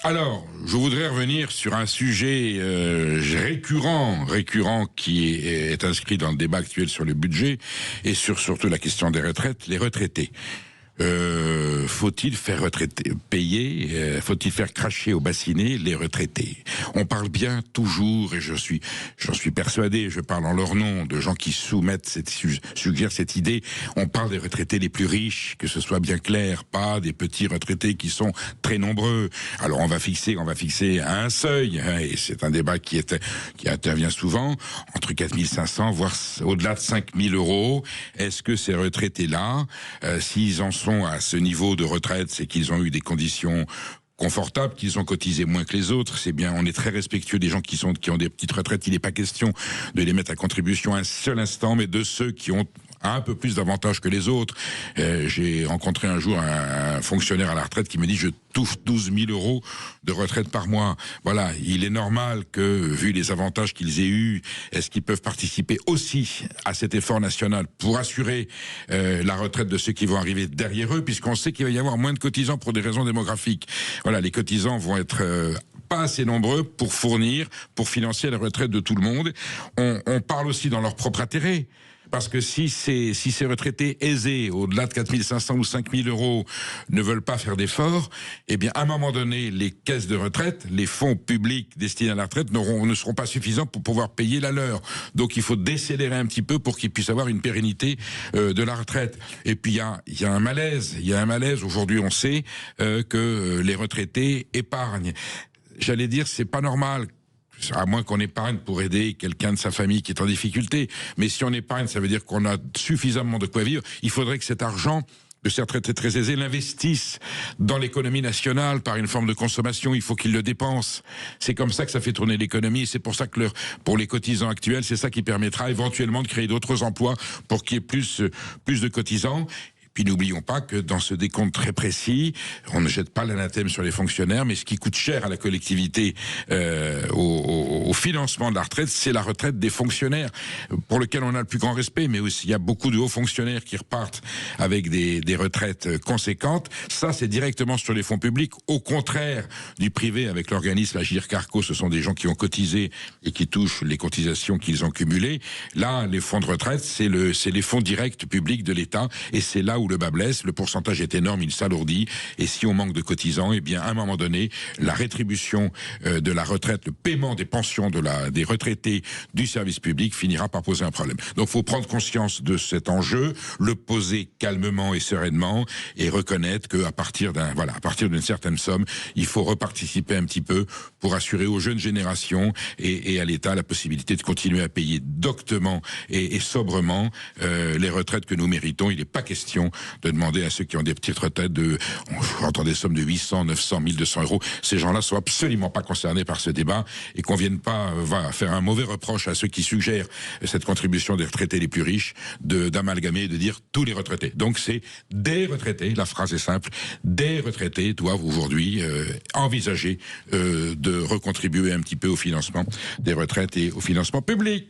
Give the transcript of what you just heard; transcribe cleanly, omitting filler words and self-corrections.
Alors, je voudrais revenir sur un sujet récurrent qui est inscrit dans le débat actuel sur le budget et sur surtout la question des retraites, les retraités. Faut-il faire payer, faut-il faire cracher au bassinet les retraités? On parle bien toujours, et j'en suis persuadé, je parle en leur nom, de gens qui suggèrent cette idée. On parle des retraités les plus riches, que ce soit bien clair, pas des petits retraités qui sont très nombreux. Alors on va fixer un seuil, hein, et c'est un débat qui intervient souvent, entre 4 500 voire au-delà de 5 000 euros. Est-ce que ces retraités-là, s'ils en sont à ce niveau de retraite, c'est qu'ils ont eu des conditions confortables, qu'ils ont cotisé moins que les autres. C'est bien, on est très respectueux des gens qui ont des petites retraites. Il n'est pas question de les mettre à contribution un seul instant, mais de ceux qui ont un peu plus d'avantages que les autres. J'ai rencontré un jour un fonctionnaire à la retraite qui me dit: je touche 12 000 euros de retraite par mois. Voilà, il est normal que, vu les avantages qu'ils aient eus, est-ce qu'ils peuvent participer aussi à cet effort national pour assurer la retraite de ceux qui vont arriver derrière eux, puisqu'on sait qu'il va y avoir moins de cotisants pour des raisons démographiques. Voilà, les cotisants vont être pas assez nombreux pour financer la retraite de tout le monde. On parle aussi dans leur propre intérêt. Parce que si ces retraités aisés, au-delà de 4 500 ou 5 000 euros, ne veulent pas faire d'efforts, eh bien, à un moment donné, les caisses de retraite, les fonds publics destinés à la retraite ne seront pas suffisants pour pouvoir payer la leur. Donc, il faut décélérer un petit peu pour qu'ils puissent avoir une pérennité de la retraite. Et puis, il y a un malaise. Il y a un malaise. Aujourd'hui, on sait que les retraités épargnent. J'allais dire, c'est pas normal. À moins qu'on épargne pour aider quelqu'un de sa famille qui est en difficulté. Mais si on épargne, ça veut dire qu'on a suffisamment de quoi vivre. Il faudrait que cet argent de ces retraités très aisés l'investissent dans l'économie nationale par une forme de consommation. Il faut qu'ils le dépensent. C'est comme ça que ça fait tourner l'économie. C'est pour ça que pour les cotisants actuels, c'est ça qui permettra éventuellement de créer d'autres emplois pour qu'il y ait plus de cotisants. Puis n'oublions pas que dans ce décompte très précis, on ne jette pas l'anathème sur les fonctionnaires, mais ce qui coûte cher à la collectivité au financement de la retraite, c'est la retraite des fonctionnaires, pour lequel on a le plus grand respect, mais aussi il y a beaucoup de hauts fonctionnaires qui repartent avec des retraites conséquentes. Ça, c'est directement sur les fonds publics, au contraire du privé avec l'organisme Agirc-Arrco. Ce sont des gens qui ont cotisé et qui touchent les cotisations qu'ils ont cumulées. Là, les fonds de retraite, c'est les fonds directs publics de l'État, et c'est là où le bas blesse. Le pourcentage est énorme, il s'alourdit, et si on manque de cotisants, eh bien, à un moment donné, la rétribution de la retraite, le paiement des pensions des retraités du service public finira par poser un problème. Donc, faut prendre conscience de cet enjeu, le poser calmement et sereinement, et reconnaître qu'à partir d'une certaine somme, il faut reparticiper un petit peu pour assurer aux jeunes générations et à l'État la possibilité de continuer à payer doctement et sobrement les retraites que nous méritons. Il n'est pas question de demander à ceux qui ont des petites retraites j'entends des sommes de 800, 900, 1200 euros. Ces gens-là sont absolument pas concernés par ce débat, et qu'on vienne pas faire un mauvais reproche à ceux qui suggèrent cette contribution des retraités les plus riches d'amalgamer et de dire tous les retraités. Donc c'est des retraités, la phrase est simple, des retraités doivent aujourd'hui envisager de recontribuer un petit peu au financement des retraites et au financement public.